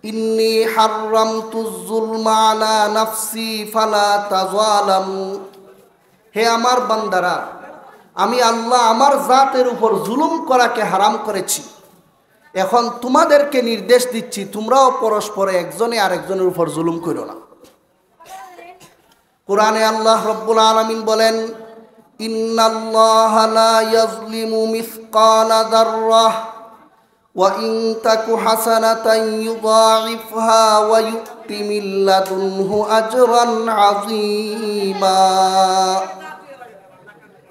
ইন্নী হাররামতুজ যুলমা আলা নাফসি ফালা তাযালামু। হে আমার বান্দারা, আমি আল্লাহ আমার জাতের উপর জুলুম করাকে হারাম করেছি। এখন তোমাদেরকে নির্দেশ দিচ্ছি, তোমরাও পরস্পরে একজনে আরেকজনের উপর জুলুম করো না। কোরআনে আল্লাহ রব্বুল আলামিন বলেন, ইন্নাল্লাহা লা ইয়াজলিমু মিসকালা যাররাহ ওয়া ইন তাকু হাসানাতান ইউযাইফহা ওয়া ইউতি মিন লাদুনহু আজরান আযীমা।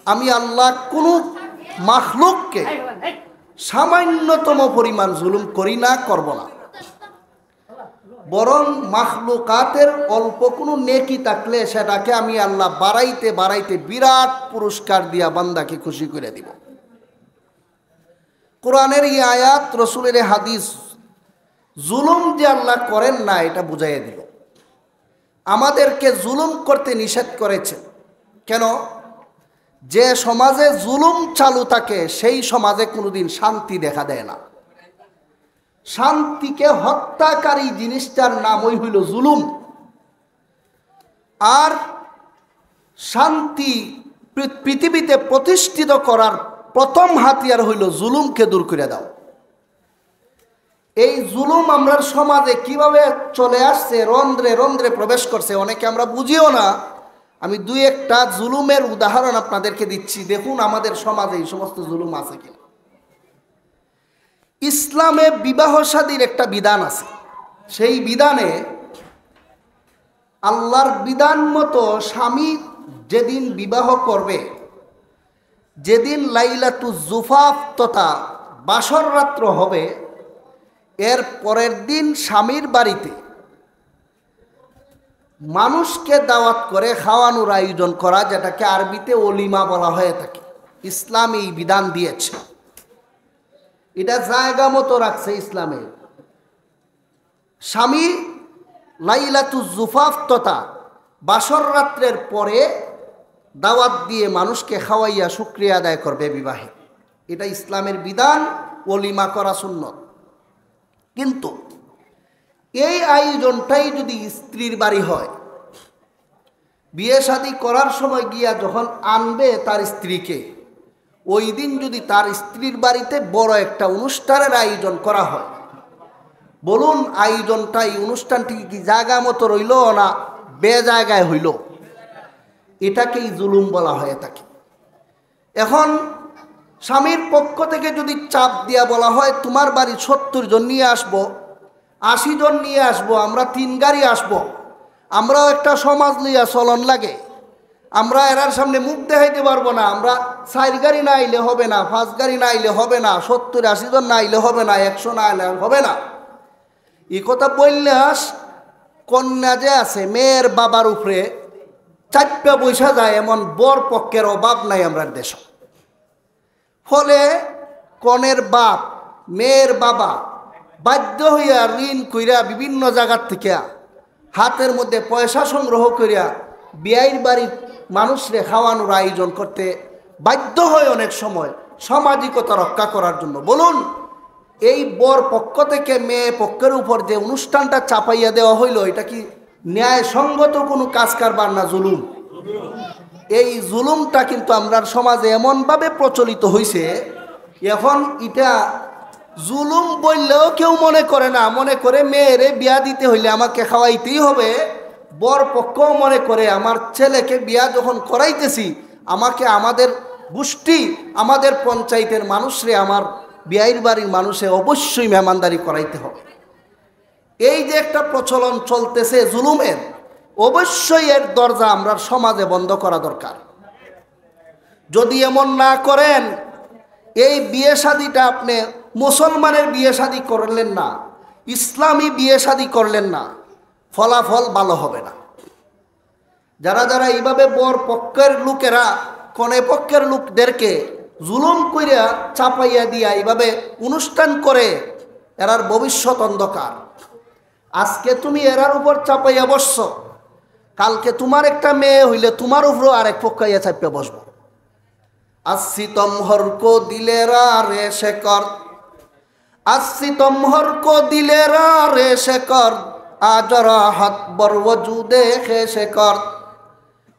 আমি আল্লাহ কোনো মাখলুককে সামান্যতম পরিমাণ জুলুম করি না, করব না। বরং মাখলুকাতের অল্প কোনো নেকি থাকলে সেটাকে আমি আল্লাহ বাড়াইতে বাড়াইতে বিরাট পুরস্কার দিয়া বান্দাকে খুশি করে দিব। কোরআনের এই আয়াত, রসুলের হাদিস, জুলুম যে আল্লাহ করেন না এটা বুঝাইয়া দিল। আমাদেরকে জুলুম করতে নিষেধ করেছেন। কেন? যে সমাজে জুলুম চালু থাকে সেই সমাজে কোনোদিন শান্তি দেখা দেয় না। শান্তিকে হত্যাকারী জিনিসটার নামই হইল জুলুম। আর শান্তি পৃথিবীতে প্রতিষ্ঠিত করার প্রথম হাতিয়ার হইল জুলুমকে দূর করে দাও। এই জুলুম আমরা সমাজে কিভাবে চলে আসছে, রন্ধ্রে রন্ধ্রে প্রবেশ করছে, অনেকে আমরা বুঝিও না। আমি দুই একটা জুলুমের উদাহরণ আপনাদেরকে দিচ্ছি, দেখুন আমাদের সমাজে এই সমস্ত জুলুম আছে কিনা। ইসলামে বিবাহ শাদীর একটা বিধান আছে। সেই বিধানে আল্লাহর বিধান মতো স্বামী যেদিন বিবাহ করবে, যেদিন লাইলাতুজ জুফাফ তথা বাসর রাত্র হবে, এর পরের দিন স্বামীর বাড়িতে মানুষকে দাওয়াত করে খাওয়ানোর আয়োজন করা, যেটাকে আরবিতে ওলিমা বলা হয়ে থাকে। ইসলাম এই বিধান দিয়েছে, এটা জায়গা মতো রাখছে ইসলামে। স্বামী লাইলাতুজ জুফাফ তথা বাসর রাত্রের পরে দাওয়াত দিয়ে মানুষকে খাওয়াইয়া শুকরিয়া আদায় করবে বিবাহে। এটা ইসলামের বিধান, ওলিমা করা সুন্নত। কিন্তু এই আয়োজনটাই যদি স্ত্রীর বাড়ি হয়, বিয়ে শাদী করার সময় গিয়া যখন আনবে তার স্ত্রীকে, ওই দিন যদি তার স্ত্রীর বাড়িতে বড় একটা অনুষ্ঠানের আয়োজন করা হয়, বলুন আয়োজনটা, এই অনুষ্ঠানটি কি জায়গা মতো রইল না বে জায়গায় হইল? এটাকেই জুলুম বলা হয়ে থাকে। এখন স্বামীর পক্ষ থেকে যদি চাপ দিয়া বলা হয়, তোমার বাড়ি 70 জন নিয়ে আসবো, 80 জন নিয়ে আসবো, আমরা 3 গাড়ি আসবো, আমরাও একটা সমাজ লইয়া চলন লাগে, আমরা এরার সামনে মুখ দেখাইতে পারবো না, আমরা 4 গাড়ি না আইলে হবে না, 5 গাড়ি না আইলে হবে না, 70-80 জন না আইলে হবে না, 100 না আইলে হবে না, এই কথা বললে কন্যা যে আছে মেয়ের বাবার উপরে চাপা বৈশা যায়, এমন বর পক্ষের অভাব নাই আমরা দেশ। ফলে কনের বাপ, মেয়ের বাবা বাধ্য হইয়া ঋণ কইরা বিভিন্ন জায়গার থেকে হাতের মধ্যে পয়সা সংগ্রহ করিয়া বিয়ের বাড়ির মানুষরে খাওয়ানোর আয়োজন করতে বাধ্য হয় অনেক সময়, সামাজিকতা রক্ষা করার জন্য। বলুন এই বর পক্ষ থেকে মেয়ে পক্ষের উপর যে অনুষ্ঠানটা চাপাইয়া দেওয়া হইল, এটা কি ন্যায়সঙ্গত কোনো কাজ কারবার না? জুলুম। এই জুলুমটা কিন্তু আমরা সমাজে এমনভাবে প্রচলিত হয়েছে, এখন এটা জুলুম বললেও কেউ মনে করে না, মনে করে মেয়েরে বিয়া দিতে হইলে আমাকে খাওয়াইতেই হবে। বর পক্ষও মনে করে আমার ছেলেকে বিয়া যখন করাইতেছি, আমাকে আমাদের গোষ্ঠী, আমাদের পঞ্চায়েতের মানুষরে, আমার বিয়ের বাড়ির মানুষে অবশ্যই মেহমানদারি করাইতে হবে। এই যে একটা প্রচলন চলতেছে জুলুমের, অবশ্যই এর দরজা আমরা সমাজে বন্ধ করা দরকার। যদি এমন না করেন, এই বিয়ে শাদীটা আপনি মুসলমানের বিয়ে শাদী করলেন না, ইসলামী বিয়ে শাদী করলেন না, ফলাফল ভালো হবে না। যারা যারা এইভাবে বর পক্ষের লোকেরা কনে পক্ষের লোকদেরকে জুলুম কইরা চাপাইয়া দিয়া এইভাবে অনুষ্ঠান করে, এরার ভবিষ্যৎ অন্ধকার। আজকে তুমি এরার উপর চাপাইয়া বসছো, কালকে তোমার একটা মেয়ে হইলে তোমার উপরও আরেক পক্ষাইয়া চাপিয়া বসবো। আসি তম হরকো দিলেরা রে শেকর, আসি তোমহর কো দিলেরা রে শেকর আজরা হাত বর ওজুদে খে শেকর।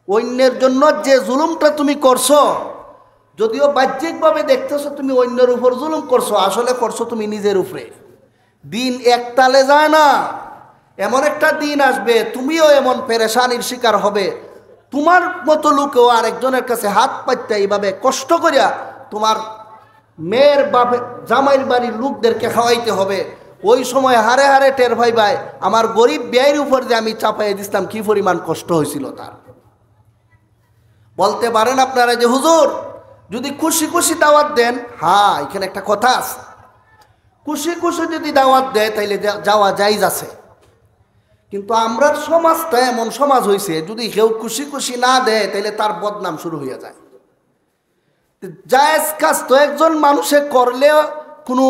অন্যের জন্য যে জুলুমটা তুমি করছো, যদিও বাহ্যিকভাবে দেখতেছো তুমি অন্যের উপর জুলুম করছো, আসলে করছো তুমি নিজের উপরে। দিন একতালে যায় না, এমন একটা দিন আসবে তুমিও এমন পেরেশানির শিকার হবে, তোমার মতো লোকেও আরেকজনের কাছে হাত পাততে এইভাবে কষ্ট করিয়া তোমার মেয়ের বাপে জামাইয়ের বাড়ির লোকদেরকে খাওয়াইতে হবে। ওই সময় হারে হারে টের ভাই ভাই আমার গরিব ব্যয়ের উপর যে আমি চাপাই দিতাম কি পরিমাণ কষ্ট হয়েছিল তার। বলতে পারেন আপনারা যে হুজুর যদি খুশি খুশি দাওয়াত দেন, হ্যাঁ এখানে একটা কথা আছে, খুশি খুশি যদি দাওয়াত দেয় তাইলে যাওয়া জায়েজ আছে। কিন্তু আমরা সমাজটা এমন সমাজ হয়েছে, যদি কেউ খুশি খুশি না দেয় তাইলে তার বদনাম শুরু হয়ে যায়। জায়েজ কাজ তো একজন মানুষে করলেও কোনো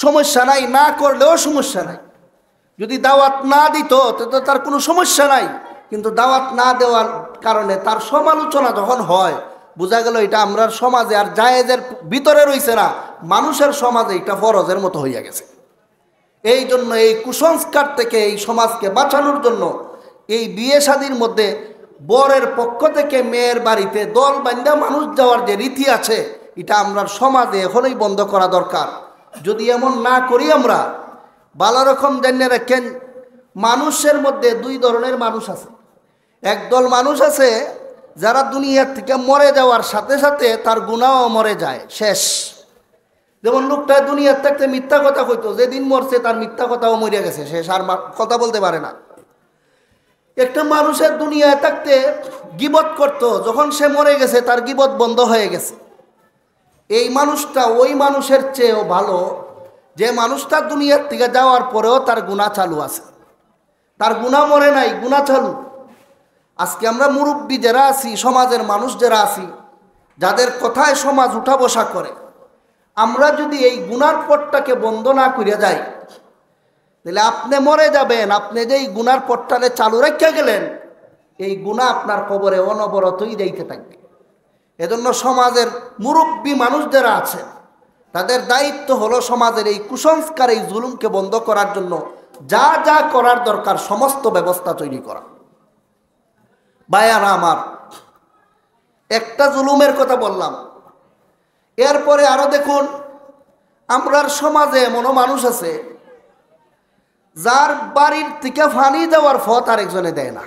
সমস্যা নাই, না করলেও সমস্যা নাই। যদি দাওয়াত না দিত তো তার কোনো সমস্যা নাই, কিন্তু দাওয়াত না দেওয়ার কারণে তার সমালোচনা যখন হয়, বোঝা গেল এটা আমরা সমাজে আর জায়েজের ভিতরে রয়েছে না, মানুষের সমাজে এটা ফরজের মতো হইয়া গেছে। এই জন্য এই কুসংস্কার থেকে এই সমাজকে বাঁচানোর জন্য এই বিয়ে শাদীর মধ্যে বরের পক্ষ থেকে মেয়ের বাড়িতে দল বান্ধা মানুষ যাওয়ার যে রীতি আছে, এটা আমরা সমাজে এখনই বন্ধ করা দরকার। যদি এমন না করি আমরা, ভালো রকম জানিয়ে রাখেন, মানুষের মধ্যে দুই ধরনের মানুষ আছে। একদল মানুষ আছে যারা দুনিয়ার থেকে মরে যাওয়ার সাথে সাথে তার গুনাহও মরে যায়, শেষ। যেমন লোকটা দুনিয়ার থাকতে মিথ্যা কথা কইতো, যেদিন মরছে তার মিথ্যা কথাও মরিয়া গেছে, শেষ, আর কথা বলতে পারে না। একটা মানুষের দুনিয়ায় থাকতে গীবত করত, যখন সে মরে গেছে তার গীবত বন্ধ হয়ে গেছে। এই মানুষটা ওই মানুষের চেয়েও ভালো যে মানুষটা দুনিয়ার থেকে যাওয়ার পরেও তার গুনাহ চালু আছে, তার গুনাহ মরে নাই, গুনাহ চালু। আজকে আমরা মুরব্বী যারা আছি, সমাজের মানুষ যারা আছি, যাদের কথায় সমাজ উঠা বসা করে, আমরা যদি এই গুনার পথটাকে বন্ধ না করিয়া যাই, তাহলে আপনি মরে যাবেন, আপনি যে এই গুনার পথটাকে চালু রাখিয়া গেলেন, এই গুনাহ আপনার কবরে অনবরতই যাইতে থাকবে। এজন্য সমাজের মুরব্বী মানুষ যারা আছে তাদের দায়িত্ব হলো সমাজের এই কুসংস্কার, এই জুলুমকে বন্ধ করার জন্য যা যা করার দরকার সমস্ত ব্যবস্থা তৈরি করা। ভাইয়ারা আমার, একটা জুলুমের কথা বললাম, এরপরে আরো দেখুন, আমরার সমাজে এমনও মানুষ আছে যার বাড়ির থেকে পানি দেওয়ার পথ আরেকজনে দেয় না।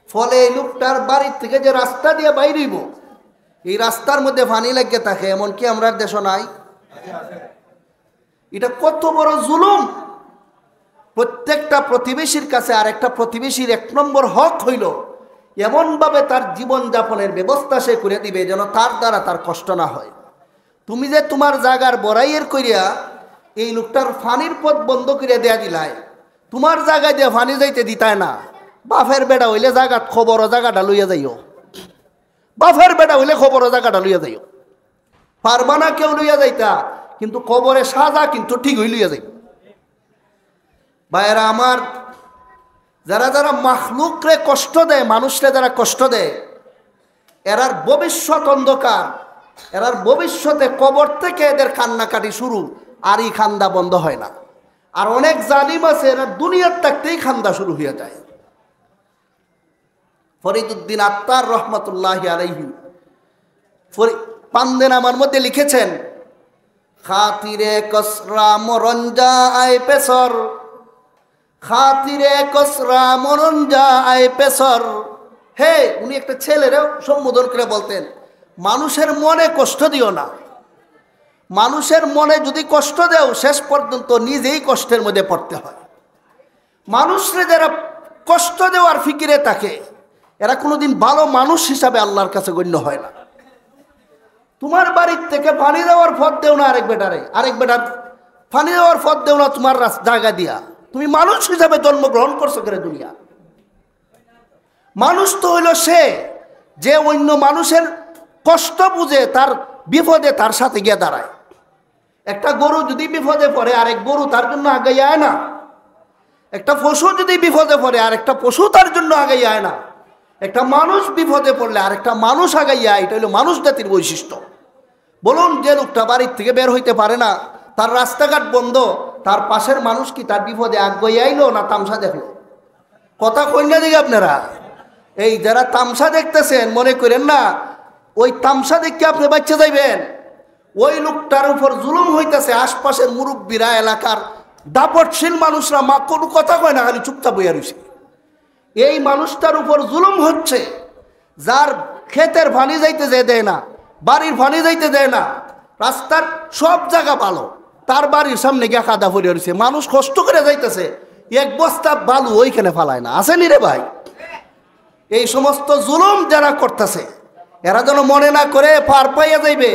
ফলে এই লোকটার বাড়ির থেকে যে রাস্তা দিয়ে বাইরিব, এই রাস্তার মধ্যে পানি লাগিয়ে থাকে, এমনকি আমরার দেশ নাই। এটা কত বড় জুলুম! প্রত্যেকটা প্রতিবেশীর কাছে আর একটা প্রতিবেশীর এক নম্বর হক হইল এমনভাবে তার জীবন যাপনের ব্যবস্থা সে করে দিবে যেন তার দ্বারা তার কষ্ট না হয়। তুমি যে তোমার জায়গার বড়াইয়ের করিয়া এই লোকটার ফানির পথ বন্ধ করিয়া দেয়া দিলাই, তোমার জায়গায় দিয়ে ফানি যাইতে দিতায় না। বাফের বেটা হইলে জায়গা খবর জায়গাটা লইয়া যাইও, বাফের বেটা হইলে খবর জায়গাটা লইয়া যাইও, পারবা না কেউ লইয়া যাইতা, কিন্তু কবরে সাজা কিন্তু ঠিক হই লইয়া যাই। ভাইয়েরা আমার, যারা যারা মাখলুকরে কষ্ট দেয়, মানুষরে যারা কষ্ট দেয়, এরার ভবিষ্যৎ অন্ধকার, এরার ভবিষ্যতে কবর থেকে এদের কান্নাকাটি শুরু, আর এই খান্দা বন্ধ হয় না। আর অনেক জালিম আছে এরা দুনিয়ার থাকতেই খান্দা শুরু হয়ে যায়। ফরিদউদ্দিন আত্তার রহমতুল্লাহি আলাইহি পান্দেনামার মধ্যে লিখেছেন, খাতিরে কসরা মরঞ্জা আয় পেসর, খাতিরে কসরা মরঞ্জা আয় পেসর। হে, উনি একটা ছেলেরেও সম্বোধন করে বলতেন, মানুষের মনে কষ্ট দিও না। মানুষের মনে যদি কষ্ট দেও, শেষ পর্যন্ত নিজেই কষ্টের মধ্যে পড়তে হয়। মানুষরে যারা কষ্ট দেওয়ার ফিকিরে থাকে, এরা কোনোদিন ভালো মানুষ হিসাবে আল্লাহর কাছে গণ্য হয় না। তোমার বাড়ির থেকে পানি দেওয়ার পথ দেও না আরেক বেটারে, আরেক বেটার পানি দেওয়ার পথ দেও না তোমার জায়গা দিয়া। তুমি মানুষ হিসাবে জন্মগ্রহণ করছো করে দুনিয়া। মানুষ তো হইল সে যে অন্য মানুষের কষ্ট বুঝে তার বিপদে তার সাথে গিয়ে দাঁড়ায়। একটা গরু যদি বিপদে পড়ে আরেক গরু তার জন্য আগে আয় না। একটা পশু যদি বিপদে পড়ে আরেকটা পশু তার জন্য আগে আয় না। একটা মানুষ বিপদে পড়লে আরেকটা মানুষ আগে আয়, এটা হলো মানুষ জাতির বৈশিষ্ট্য। বলুন, যে লোকটা বাড়ির থেকে বের হইতে পারে না, তার রাস্তাঘাট বন্ধ, তার পাশের মানুষ কি তার বিপদে আগ্রহী আইলো না তামসা দেখলো? কথা কইনা দিকে আপনারা। এই যারা তামসা দেখতেছেন মনে করেন না ওই তামসা দেখে আপনি বাচ্চা যাইবেন। ওই লোকটার উপর জুলুম হইতেছে, আশপাশের মুরব্বীরা, এলাকার দাপটশীল মানুষরা মা কোনো কথা কয় না, খালি চুপচাপ বইয়া রয়েছে। এই মানুষটার উপর জুলুম হচ্ছে, যার ক্ষেতের পানি যাইতে দেয় না, বাড়ির পানি যাইতে দেয় না, রাস্তার সব জায়গা ভালো, তার বাড়ির সামনে গিয়ে কাদা পড়ে রয়েছে, মানুষ কষ্ট করে যাইতেছে, এক বস্তা বালু ওইখানে ফালায় না। আসেনি রে ভাই? এই সমস্ত জুলুম যারা করতেছে এরা যেন মনে না করে পার পাইয়া যাইবে।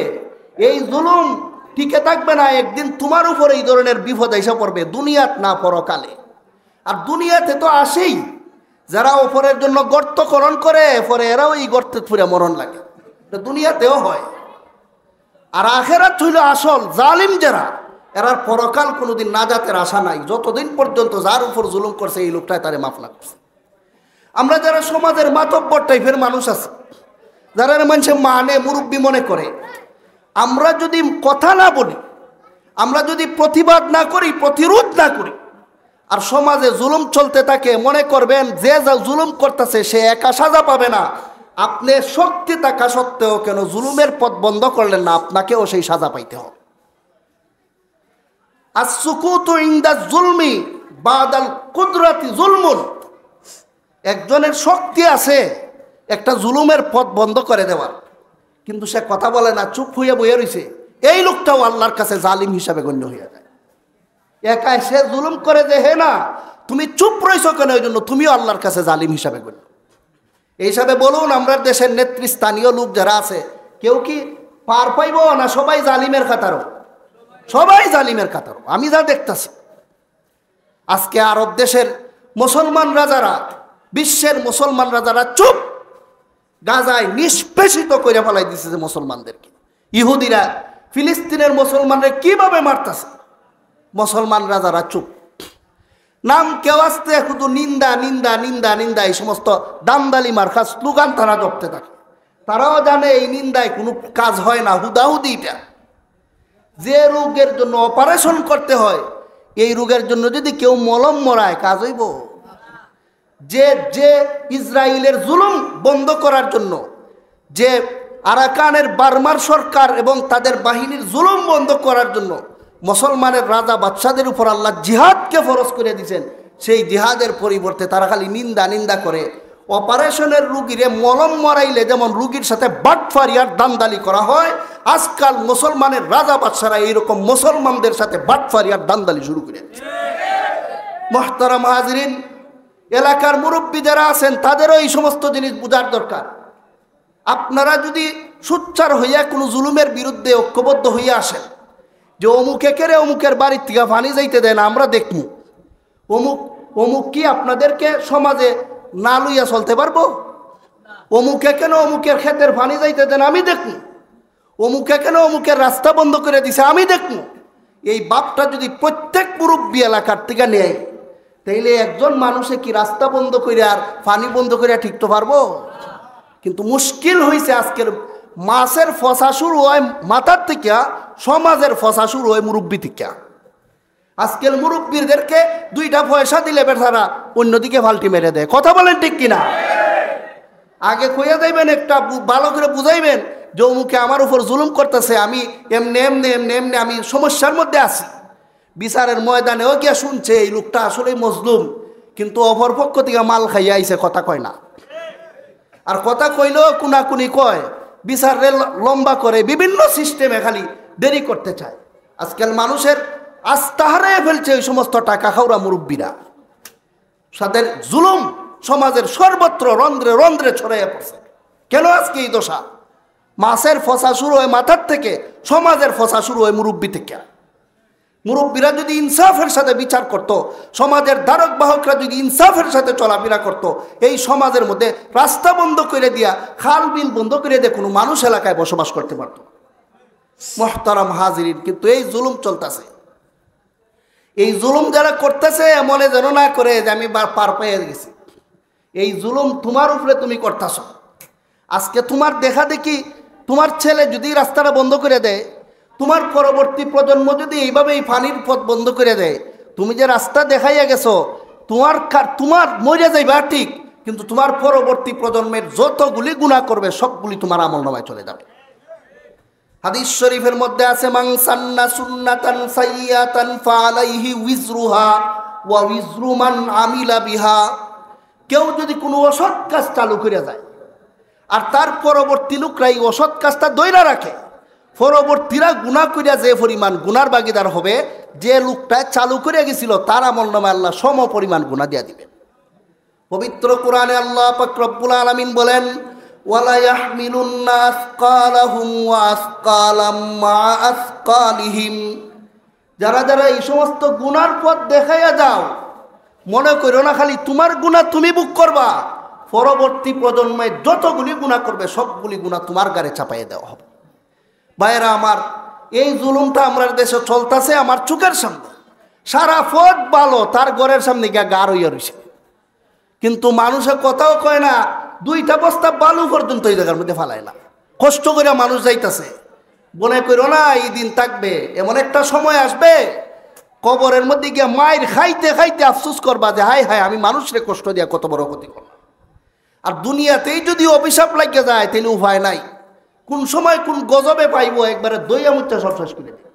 এই জুলুম টিকে থাকবে না, একদিন তোমার উপর এই ধরনের বিপদ এসে পড়বে, দুনিয়াত না পরকালে। আর দুনিয়াতে তো আসেই, যারা ওপরের জন্য গর্ত খনন করে পরে এরাও এই গর্তে পুরে মরণ লাগে, দুনিয়াতেও হয়। আর আখেরাত হইল আসল জালিম যারা, এরার পরকাল কোনোদিন নাজাতের আশা নাই, যতদিন পর্যন্ত যার উপর জুলুম করছে এই লোকটাই তারে মাফ না করছে। আমরা যারা সমাজের মাতব্বর টাইপের মানুষ আছে, যারা মানুষের মানে মুরব্বী মনে করে, আমরা যদি কথা না বলি, আমরা যদি প্রতিবাদ না করি, প্রতিরোধ না করি, আর সমাজে জুলুম চলতে থাকে, মনে করবেন যে যা জুলুম করতেছে সে একা সাজা পাবে না। আপনি শক্তি থাকা সত্ত্বেও কেন জুলুমের পথ বন্ধ করলেন না, আপনাকেও সেই সাজা পাইতে হবে। আসসুকুতু ইনদা জুলমি বাদাল কুদরাতি জুলমুন। একজনের শক্তি আছে একটা জুলুমের পথ বন্ধ করে দেওয়ার, কিন্তু সে কথা বলে না, চুপ হইয়া বইয়া রয়েছে, এই লোকটাও আল্লাহর কাছে জালিম হিসাবে গণ্য হইয়া যায়। একাই সে জুলুম করে যে হে না, তুমি চুপ রইছো কেন, ওই জন্য তুমিও আল্লাহর কাছে জালিম হিসাবে গণ্য। এই হিসাবে বলুন, আমরা দেশের নেতৃস্থানীয় লোক যারা আছে, কেউ কি পার পাইব না? সবাই জালিমের কাতারও, সবাই জালিমের কাতারও। আমি যা দেখতেছি আজকে আরব দেশের মুসলমানরা যারা, বিশ্বের মুসলমানরা যারা চুপ, গাজায় নিষ্পেষিত করে ফেলাই দিচ্ছে যে মুসলমানদেরকে। ইহুদিরা ফিলিস্তিনের মুসলমানরা কিভাবে মারতেছে, মুসলমানরা যারা চুপ, নাম কেউ আসতে শুধু নিন্দা নিন্দা নিন্দা নিন্দা, এই সমস্ত দান্দালি মার্কা স্লোগান তারা জপতে থাকে। তারাও জানে এই নিন্দায় কোনো কাজ হয় না, হুদাহুদিটা। যে রোগের জন্য অপারেশন করতে হয়, এই রোগের জন্য যদি কেউ মলম মরায়, কাজ হইব? যে যে ইসরায়েলের জুলুম বন্ধ করার জন্য, যে আরাকানের বার্মার সরকার এবং তাদের বাহিনীর জুলুম বন্ধ করার জন্য মুসলমানের রাজা বাদশাদের উপর আল্লাহ জিহাদকে ফরজ করে দিয়েছেন, সেই জিহাদের পরিবর্তে তারা খালি নিন্দা নিন্দা করে। অপারেশনের রুগীরে মলম মরাইলে যেমন রুগীর সাথে বাটফারিয়ার দান্দালি করা হয়, আজকাল মুসলমানের রাজা বাদশারা এইরকম মুসলমানদের সাথে বাটফারিয়ার দান্দালি শুরু করে দিচ্ছে। মুহতারাম হাজিরিন, এলাকার মুরব্বী যারা আছেন তাদেরও এই সমস্ত জিনিস বোঝার দরকার। আপনারা যদি সোচ্চার হইয়া কোনো জুলুমের বিরুদ্ধে ঐক্যবদ্ধ হইয়া আসেন, যে অমুকে কেড়ে অমুকের বাড়ির থেকে পানি যাইতে দেয় না, আমরা দেখমু, অমুক অমুক কি আপনাদেরকে সমাজে না লইয়া চলতে পারবো? অমুকে কেন অমুকের ক্ষেতের পানি যাইতে দেন, আমি দেখমু। অমুকে কেন অমুকের রাস্তা বন্ধ করে দিছে, আমি দেখমু। এই বাপটা যদি প্রত্যেক মুরব্বী এলাকার থেকে নেয়, তাইলে একজন মানুষে কি রাস্তা বন্ধ করে আর পানি বন্ধ করে ঠিকতে পারবো? কিন্তু মুশকিল হয়েছে, আজকের মাছের ফসা শুরু হয় মাথার থেকে, সমাজের ফসা শুরু হয় মুরব্বী থেকে। আজকের মুরব্বীদেরকে দুইটা পয়সা দিলে বেচারা অন্যদিকে ফাল্টি মেরে দেয়। কথা বলেন ঠিক কিনা? আগে কইয়া যাইবেন, একটা ভালো করে বুঝাইবেন যে অমুকে আমার উপর জুলুম করতেছে, আমি এমনি এমনি এমনি এমনি আমি সমস্যার মধ্যে আছি। বিচারের ময়দানেও গিয়া শুনছে এই লোকটা আসলেই মজলুম, কিন্তু অপরপক্ষ থেকে মাল খাইয়া আইছে, কথা কয় না। আর কথা কইলেও কুনাকুনি কয়, বিচারে লম্বা করে, বিভিন্ন সিস্টেমে খালি দেরি করতে চায়। আজকাল মানুষের আস্থা হারিয়ে ফেলছে ওই সমস্ত টাকা খাওয়া মুরব্বীরা। তাদের জুলুম সমাজের সর্বত্র রন্ধ্রে রন্ধ্রে ছড়াইয়া পড়ছে। কেন আজকে এই দশা? মাছের ফসা শুরু হয় মাথার থেকে, সমাজের ফসা শুরু হয় মুরব্বী থেকে। মুরব্বীরা যদি ইনসাফের সাথে বিচার করত, সমাজের ধারক বাহকরা যদি ইনসাফের সাথে চলাফেরা করত, এই সমাজের মধ্যে রাস্তা বন্ধ করে দিয়া, খাল বিল বন্ধ করে দিয়ে কোনো মানুষ এলাকায় বসবাস করতে পারত। মুহতারাম হাজিরিন, কিন্তু এই জুলুম চলতেছে। এই জুলুম যারা করতেছে মনে যেন না করে যে আমি পার পেয়ে গেছি। এই জুলুম তোমার উপরে তুমি করতেছ। আজকে তোমার দেখা দেখি তোমার ছেলে যদি রাস্তাটা বন্ধ করে দেয়, তোমার পরবর্তী প্রজন্ম যদি এইভাবে এই পানির পথ বন্ধ করে দেয়, তুমি যে রাস্তা দেখাইয়া গেছো তোমার মরে যাইবা ঠিক, কিন্তু তোমার পরবর্তী প্রজন্মের যতগুলি গুনাহ করবে সবগুলি তোমার আমলনামায় চলে যাবে। হাদিস শরীফের মধ্যে আছে, মান সান্না সুন্নাতান সাইয়্যাতান ফালাইহি উইজরুহা ওয়া উইজরু মান আমিলা বিহা। কেউ যদি কোনো অসৎ কাজ চালু করে যায় আর তার পরবর্তী লোকরা এই অসৎ কাজটা দইরা রাখে, পরবর্তীরা গুনাহ করিয়া যে পরিমাণ গুনার ভাগীদার হবে, যে লোকটা চালু করে গেছিল তার আমলনামায় আল্লাহ সম পরিমাণ গুনাহ দিয়া দিবেন। পবিত্র কোরআনে আল্লাহ পাক রব্বুল আলামিন বলেন, ওয়ালা ইয়াহমিলুন্না আসকালাহুম ওয়া আসকালাম মা আসকালিহিম। যারা যারা এই সমস্ত গুনার পথ দেখাইয়া যাও, মনে করো না খালি তোমার গুনাহ তুমি বুক করবা, পরবর্তী প্রজন্মে যতগুলি গুনাহ করবে সবগুলি গুনাহ তোমার গাড়ে চাপাইয়ে দেওয়া হবে। ভাইয়েরা আমার, এই জুলুমটা আমার দেশে চলতেছে আমার চোখের সামনে। সারা পথ ভালো, তার ঘরের সামনে গিয়া গা রইয়া রইছে, কিন্তু মানুষের কথাও কয় না, দুইটা বস্তা বালু পর্যন্ত এই জায়গার মধ্যে ফালায় না। কষ্ট করে মানুষ যাইতেছে, মনে করো না এই দিন থাকবে, এমন একটা সময় আসবে কবরের মধ্যে গিয়া মায়ের খাইতে খাইতে আফসোস করবা যে হায় হায় আমি মানুষরে কষ্ট দিয়া কত বড় ক্ষতি করলাম। আর দুনিয়াতেই যদি অভিশাপ লাগিয়ে যায় তাহলে উপায় নাই, কোন সময় কোন গজবে পাইব একবারে দইয়া মুচ্চা সব শেষ করে দেয়।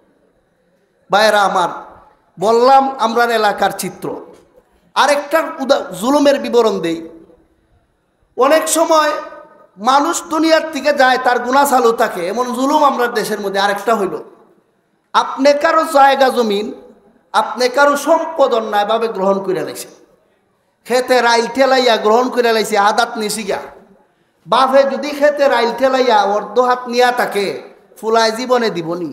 ভাইয়েরা আমার, বললাম আমরার এলাকার চিত্র। আরেকটা জুলুমের বিবরণ দেই। অনেক সময় মানুষ দুনিয়ার থেকে যায়, তার গুনাহ চালু থাকে, এমন জুলুম আমরা দেশের মধ্যে আরেকটা হইল, আপনি কারো জায়গা জমিন, আপনি কারো সম্পদ অন্যায়ভাবে গ্রহণ করে লাইছে, খেতে রাইল ঠেলাইয়া গ্রহণ করে লাইছে, আদাত নিশিগা। বাপে যদি খেতে রাইল ঠেলাইয়া অর্ধ হাত নিয়া থাকে, ফুলায় জীবনে দিবনি।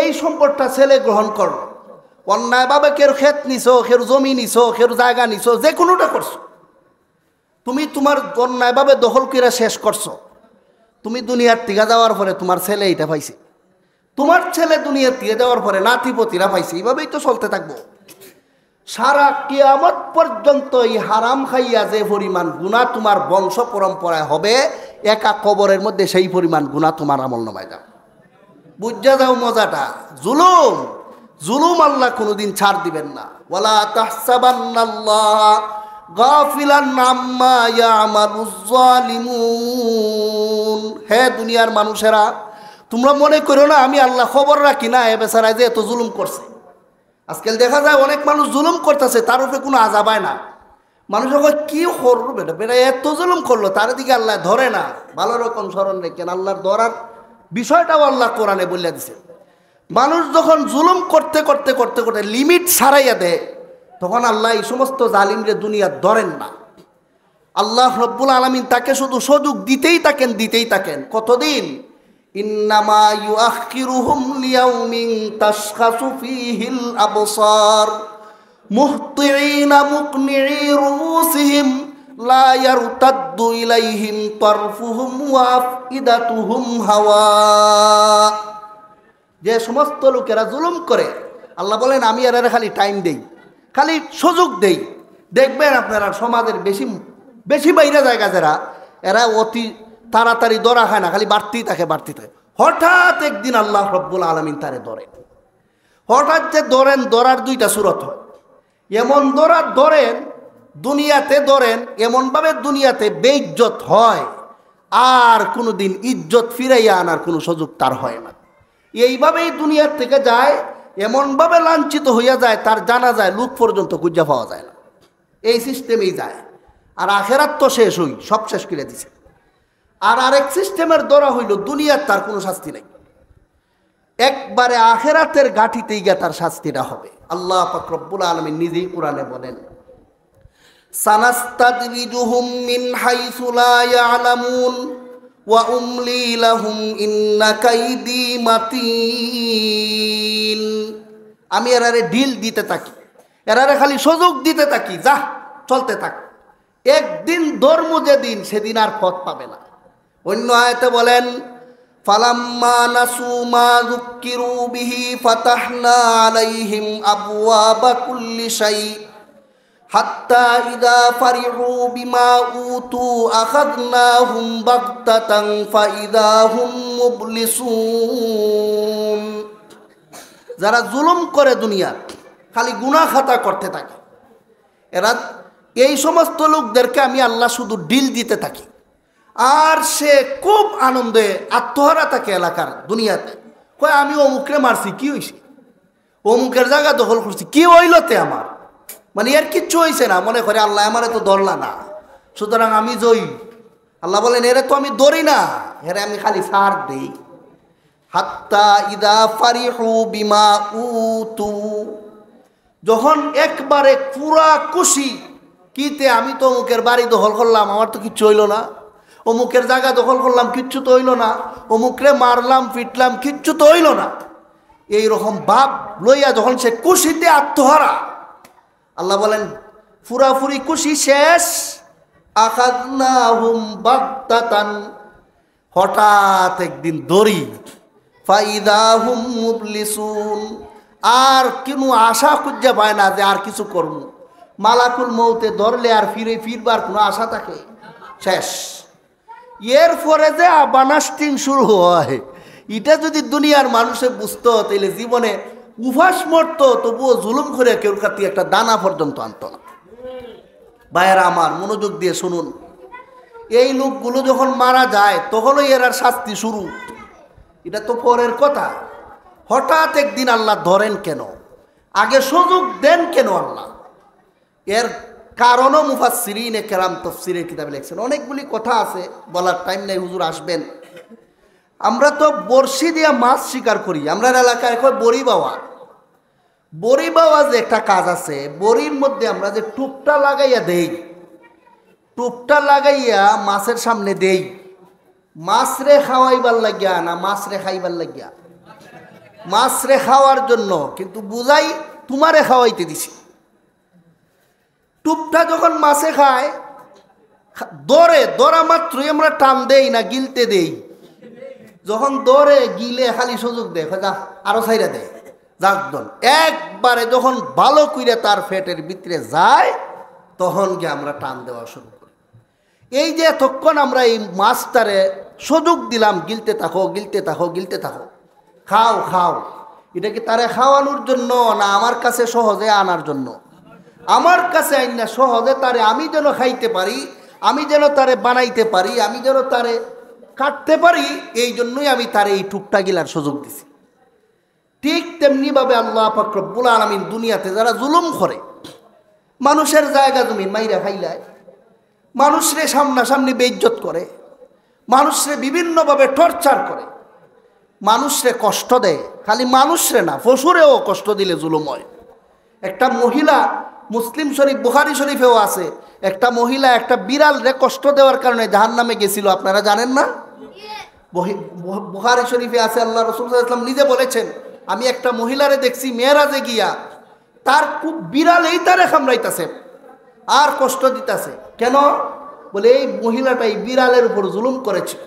এই সম্পদটা ছেলে গ্রহণ করল, অন্যায়ভাবে কেউ ক্ষেত নিছো, কেউ জমি নিছো, কেউ জায়গা নিছো, যে কোনোটা করছো, তুমি তোমার অন্যায়ভাবে দখল করে শেষ করছো। তুমি দুনিয়ার থেকে যাওয়ার পরে তোমার ছেলে এটা পাইছে, তোমার ছেলে দুনিয়ার থেকে যাওয়ার পরে নাতিপতিরা পাইছে, এইভাবেই তো চলতে থাকবো সারা কিয়ামত পর্যন্ত। এই হারাম খাইয়া যে পরিমাণ গুনাহ তোমার বংশ পরম্পরায় হবে, একা কবরের মধ্যে সেই পরিমাণ গুনাহ তোমার আমলনামায় যাবে। বুঝা যাও মজাটা। জুলুম জুলুম আল্লাহ কোনোদিন ছাড় দিবেন না। ওয়ালা তাহসাবান্নাল্লাহ গাফিলান আম্মা ইয়ামালুজ জালিমুন। হে দুনিয়ার মানুষেরা, তোমরা মনে করো না আমি আল্লাহ খবর রাখি না এ বেচারায় যে এত জুলুম করছে। আজকাল দেখা যায় অনেক মানুষ জুলুম করতেছে, তার উপরে কোনো আযাব হয় না। মানুষ কি করবো, বেটা বেটা এত জুলুম করলো, তার দিকে আল্লাহ ধরে না। ভালো রকম স্মরণ রেখেন, আল্লাহর ধরার বিষয়টাও আল্লাহ কোরআনে বলে দিছে। মানুষ যখন জুলুম করতে করতে করতে করতে লিমিট ছাড়াইয়া দেয়, তখন আল্লাহ এই সমস্ত জালিমরে দুনিয়া ধরেন না। আল্লাহ রব্বুল আলামিন তাকে শুধু সুযোগ দিতেই থাকেন। কতদিন? ইন্নামা ইউআখিরুহুম লিয়াউমিন তাশখাসু ফীহিল আবসার মুহতিঈনা মুকনিঈ রুউসিহিম লা ইয়ারতাদ্দু ইলাইহিম তারফুহুম ওয়া আফইদাতুহুম হাওয়া। যে সমস্ত লোকেরা জুলুম করে, আল্লাহ বলেন আমি এরা খালি টাইম দেই, খালি সুযোগ দেই। দেখবেন আপনারা সমাজের বেশি বাইরে জায়গা যারা, এরা অতি তাড়াতাড়ি ধরা খায় না, খালি বাড়তেই থাকে। হঠাৎ একদিন আল্লাহ রব্বুল আলামিন তারে ধরেন। হঠাৎ যে ধরার দুইটা সুরত হয়। এমন ধরেন দুনিয়াতে ধরেন, এমনভাবে দুনিয়াতে বেইজ্জত হয়, আর কোনোদিন ইজ্জত ফিরাইয়া আনার কোনো সুযোগ তার হয় না। এইভাবেই দুনিয়ার থেকে যায়, এমনভাবে লাঞ্ছিত হইয়া যায়, তার জানা যায় লোক পর্যন্ত খুঁজে পাওয়া যায় না। এই সিস্টেমেই যায়। আর আখেরাত তো শেষ সব শেষ করে দিছে। আর আরেক সিস্টেমের ধরা হইল দুনিয়ার তার কোনো শাস্তি নেই, একবারে আখেরাতের গাঠিতেই গিয়ে তার শাস্তিটা হবে। আল্লাহ পাক রব্বুল আলামিন নিজেই কোরআনে বলেন, সানাস্তাদরিজুহুম মিন হাইসু লা ইয়ালামুন ওয়া উমলি লাহুম ইন্না কাইদি মাতিন। আমি এরারে ঢিল দিতে থাকি, এরারে খালি সুযোগ দিতে থাকি, যা চলতে থাক। একদিন ধর্ম যেদিন, সেদিন আর পথ পাবে না। অন্য আয়াতে বলেন, ফালাম্মা নাসু মা যুক্কিরু বিহি ফাতাহনা আলাইহিম আবওয়াবা কুল্লি শাই হাত্তা ইযা ফারিহু বিমা উতু আখাযনাহুম বাগতাতান ফাইযা হুম মুবলিসুন। যারা জুলুম করে দুনিয়ার, খালি গুনাহ খাতা করতে থাকে, এরা এই সমস্ত লোকদেরকে আমি আল্লাহ শুধু ডিল দিতে থাকি, আর সে খুব আনন্দে আত্মহারা থাকে এলাকার দুনিয়াতে। কয় আমি অমুকরে মারছি, কি হয়েছে? অমুকের জায়গা দখল করছি, কি হইলতে আমার? মানে এর কিচ্ছু হয়েছে না, মনে করে আল্লাহ আমারে তো ধরলা না, সুতরাং আমি জয়ী। আল্লাহ বলেন এরে তো আমি ধরি না, এরে আমি খালি সার দেই। হাত্তা ইদা ফারিহু বিমা উতু, যখন একবারে পুরা খুশি, কিতে আমি তো অমুকের বাড়ি দখল করলাম, আমার তো কিচ্ছু হইল না, অমুকের জায়গা দখল করলাম, কিচ্ছু তো হইল না, অমুকরে মারলাম পিটলাম, কিচ্ছু তো হইল না, এইরকম ভাব লইয়া যখন সে খুশিতে আত্মহারা, আল্লাহ বলেন পুরাপুরি খুশি শেষ, আখাযনাহুম বাগতাতান, হঠাৎ একদিন ধরি, ফাইযা হুম মুবলিসুন, আর কোনো আশা খুঁজে পায় না যে আর কিছু করব। মালাকুল মৌতে ধরলে আর ফিরবার কোনো আশা থাকে? শেষ। এরপরে যে বানাস্টিং শুরু হয়, এটা যদি দুনিয়ার মানুষে বুঝতো, তাইলে জীবনে উপাস মরতো, তবুও জুলুম করে কেউ কাছে একটা দানা পর্যন্ত আনত না। ভাইয়েরা আমার, মনোযোগ দিয়ে শুনুন, এই লোকগুলো যখন মারা যায় তখনই এর শাস্তি শুরু, এটা তো পরের কথা। হঠাৎ একদিন আল্লাহ ধরেন কেন, আগে সুযোগ দেন কেন আল্লাহ? এর কারণও মুফাসসিরিনে কেরাম তাফসীরের কিতাবে লিখছেন। অনেকগুলি কথা আছে, বলার টাইম নেই, হুজুর আসবেন। আমরা তো বড়শি দিয়ে মাছ শিকার করি, আমরা এলাকায় কয় বড়ি বাওয়া। বড়ি বাওয়া যে একটা কাজ আছে, বড়ির মধ্যে আমরা যে টুপটা লাগাইয়া দেই, টুপটা লাগাইয়া মাছের সামনে দেই, মাছ রে খাওয়াইবার লাগিয়া না মাছ রে খাইবার লাগিয়া? মাছ রে খাওয়ার জন্য, কিন্তু বুঝাই তোমারে খাওয়াইতে দিছি। টুপটা যখন মাছে খায়, ধরা মাত্রই আমরা টান দেই না গিলতে দেই? যখন ধরে গিলে খালি সুযোগ দেয়, যা আরো ছাইরা দেয়, যাকদন একবারে যখন ভালো কইরা তার পেটের ভিতরে যায়, তখন গিয়ে আমরা টান দেওয়া শুরু করি। এই যে এতক্ষণ আমরা এই মাছটারে সুযোগ দিলাম, গিলতে থাকো গিলতে থাকো গিলতে থাকো, খাও খাও, এটা কি তারে খাওয়ানোর জন্য না আমার কাছে সহজে আনার জন্য? আমার কাছে আইন না সহজে তারে আমি যেন খাইতে পারি, আমি যেন তারে বানাইতে পারি, আমি যেন তারে কাটতে পারি, এই জন্যই আমি তারে এই টুকটা গিলার সুযোগ দিছি। ঠিক তেমনিভাবে আল্লাহ পাক রব্বুল আলামিন দুনিয়াতে যারা জুলুম করে, মানুষের জায়গা জমিন মাইরা খাইলায়, মানুষরে সামনাসামনি বেইজ্জত করে, মানুষরে বিভিন্নভাবে টর্চার করে, মানুষরে কষ্ট দেয়, খালি মানুষরে না পশুরেও কষ্ট দিলে জুলুম হয়। একটা মহিলা, মুসলিম শরীফ বুখারী শরীফেও আছে, একটা মহিলা একটা বিড়াল রে কষ্ট দেওয়ার কারণে জাহান্নামে গেছিল, আপনারা জানেন না? বুখারী শরীফে আছে, আল্লাহ রাসূল সাল্লাল্লাহু আলাইহি ওয়াসাল্লাম নিজে বলেছেন, আমি একটা মহিলারে দেখছি মেরাজে গিয়া, তার খুব বিড়ালেই তারে কামড়াইতেছে আর কষ্ট দিতেছে। কেন? বলে এই মহিলাটা এই বিড়ালের উপর জুলুম করেছে।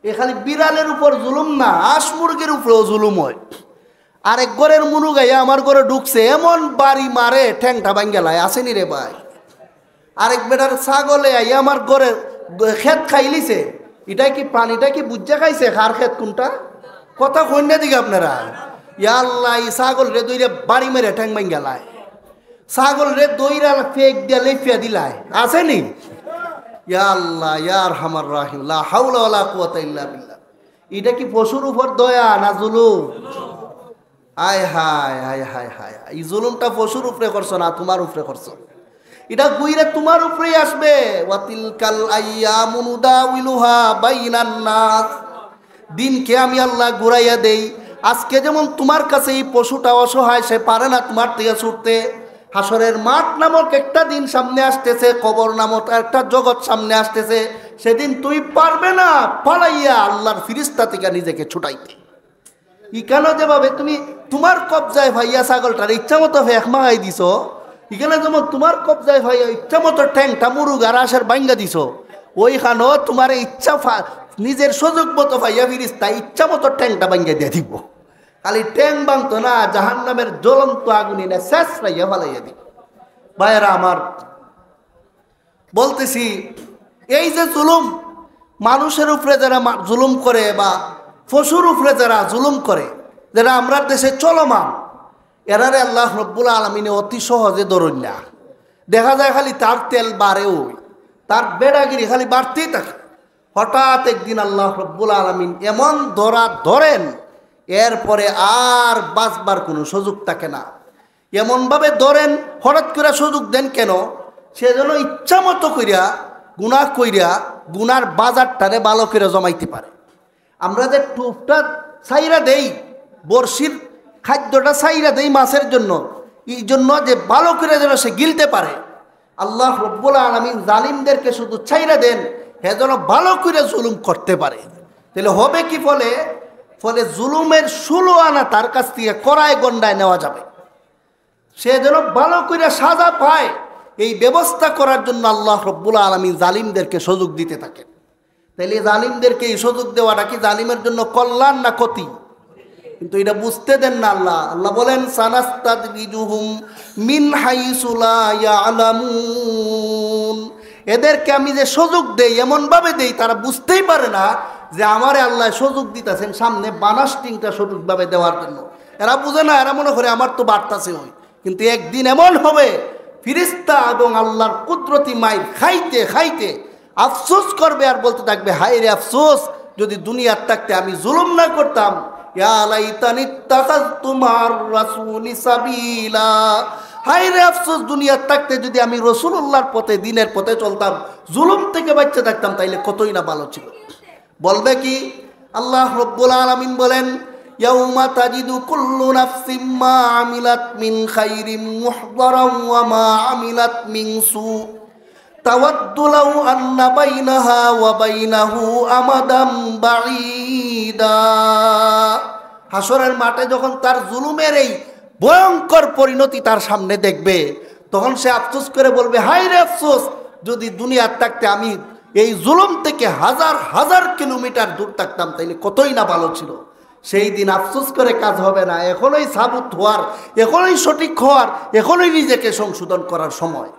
এ খালি বিড়ালের উপর জুলুম না, হাঁস মুরগির উপরেও জুলুম হয়। আরেক ঘরের মুরু গাইয়া আমার ঘরে ঢুকছে, এমন বাড়ি মারে ঠ্যাংটা ভাঙ্গেলায়, আসেনি রে ভাই। আরেক বেটার ছাগলে আইয়া আমার ঘরে ক্ষেত খাইলিছে, এটা কি প্রাণীটা কি বুঝে খাইছে কার ক্ষেত কোনটা? কথা কন্যা দিকে আপনারা, ইয়া আল্লাহ, এই ছাগল রে দইরা বাড়ি মেরে ঠ্যাং ভাঙ্গেলায়, ছাগল রে দইরা ফেক দিয়া লেফিয়া দিলায়, আসেনি? ইয়া আল্লাহ ইয়া আরহামার রাহিম, লা হাওলা ওয়ালা কুওয়াতা ইল্লা বিল্লাহ। এটা কি পশুর উপর দয়া না জুলুম? আয় হায় হায় হায় হায়, এই জুলুমটা পশুর উপরে করছো না তোমার উপরে করছো, এটা গুইরে তোমার উপরেই আসবে। ওয়াতিলকাল আইয়ামু নুদাউিলুহা বাইনান নাস, দিনকে আমি আল্লাহ ঘুরাইয়া দেই। আজকে যেমন তোমার কাছে এই পশুটা অসহায়, সে পারে না তোমার থেকে ছুটতে, হাসরের মাঠ নামক একটা দিন সামনে আসতেছে, কবর নামক একটা জগৎ সামনে আসতেছে, সেদিন তুই পারবে না পালাইয়া আল্লাহর ফিরিস্তা থেকে নিজেকে ছুটাইতে। ইখানে যেভাবে তুমি তোমার কবজায় ভাইয়া ছাগলটার ইচ্ছা মতো ফেক মাগাই দিছ, এখানে যেমন তোমার কবজায় ভাইয়া ইচ্ছা মতো ঠ্যাংটা মুরুগ আর আশের ভাঙ্গা দিছ, ওইখানেও তোমার ইচ্ছা নিজের সুযোগ মতো ভাইয়া ফিরিস্তা ইচ্ছা মতো ঠ্যাংটা ভাঙ্গা দিয়ে দিব। খালি ট্যাং ভাঙতো না, জাহান্নামের জ্বলন্ত আগুনে না শেষ রাইয়া ফালাইয়া দিব। ভাইয়েরা আমার, বলতেছি এই যে জুলুম, মানুষের উপরে যারা জুলুম করে বা পশুর উপরে যারা জুলুম করে, যারা আমরা দেশে চলমান, এরারে আল্লাহ রব্বুল আলামিনে অতি সহজে ধরুন না। দেখা যায় খালি তার তেল বাড়েও, তার বেড়াগিরি খালি বাড়তেই থাকে। হঠাৎ একদিন আল্লাহ রব্বুল আলামিন এমন ধরেন, এরপরে আর বাঁচবার কোনো সুযোগ থাকে না। এমনভাবে ধরেন, হঠাৎ করে সুযোগ দেন কেন? সে যেন ইচ্ছা মতো কইরা গুনার বাজারটারে ভালো করে জমাইতে পারে। আমরা যে টুপটা ছাইরা দেই, বড়শির খাদ্যটা ছাইরা দেই মাছের জন্য, এই জন্য যে ভালো করে যেন সে গিলতে পারে। আল্লাহ রব্বুল আলামিন জালিমদেরকে শুধু ছাইরা দেন, হে যেন ভালো করে জুলুম করতে পারে। তাহলে হবে কি? ফলে জুলুমের 16 আনা তার কাছ থেকে কড়ায় গন্ডায় নেওয়া যাবে। সে যেন ভালো করে সাজা পায়, এই ব্যবস্থা করার জন্য আল্লাহ রব্বুল আলামিন জালিমদেরকে সুযোগ দিতে থাকেন। তাইলে জালিমদেরকে এই সুযোগ দেওয়াটা কি জালিমের জন্য কল্যাণ না ক্ষতি? কিন্তু এটা বুঝতে দেন না আল্লাহ। আল্লাহ বলেন সানাস্তাদরিজুহুম মিন হাইসু লা ইয়ালামুন, এদেরকে আমি যে সুযোগ দেই এমনভাবে দেই তারা বুঝতেই পারে না যে আমারে আল্লাহ সুযোগ দিতেছেন সামনে বানাস্টিংটা সঠিকভাবে দেওয়ার জন্য। এরা বুঝে না, এরা মনে করে আমার তো বাড়তাছে ওই। কিন্তু একদিন এমন হবে ফিরিস্তা এবং আল্লাহর কুদরতি মাইর খাইতে খাইতে আফসোস করবে আর বলতে থাকবে, হায় রে আফসোস, যদি দুনিয়ার থাকতে আমি জুলুম না করতাম। ইয়া লাইতানি ইত্তাখাযতু মা'আর রাসূলি সাবিলা, হায় রে আফসোস, দুনিয়ার থাকতে যদি আমি রাসূলুল্লাহর পথে, দিনের পথে চলতাম, জুলুম থেকে বাঁচতে থাকতাম, তাইলে কতই না ভালো ছিল। বলবে কি? আল্লাহ রব্বুল আলামিন বলেন, ইয়াউমা তাজিদু কুল্লু নাফসিম মা আমিলাত মিন খাইরিন মুহদারান ওয়া মা আমিলাত মিন সু তাওয়াদ্দু লাউ আন্না বাইনাহা ওয়া বাইনাহু আমাদাম বাঈদা। হাসরের মাঠে যখন তার জুলুমের এই ভয়ঙ্কর পরিণতি তার সামনে দেখবে, তখন সে আফসোস করে বলবে, হায় রে আফসোস, যদি দুনিয়ার থাকতে আমি এই জুলুম থেকে হাজার হাজার কিলোমিটার দূর থাকতাম, তাইলে কতই না ভালো ছিল। সেই দিন আফসোস করে কাজ হবে না। এখনই সাবুত হওয়ার, এখনই সঠিক হওয়ার, এখনই নিজেকে সংশোধন করার সময়।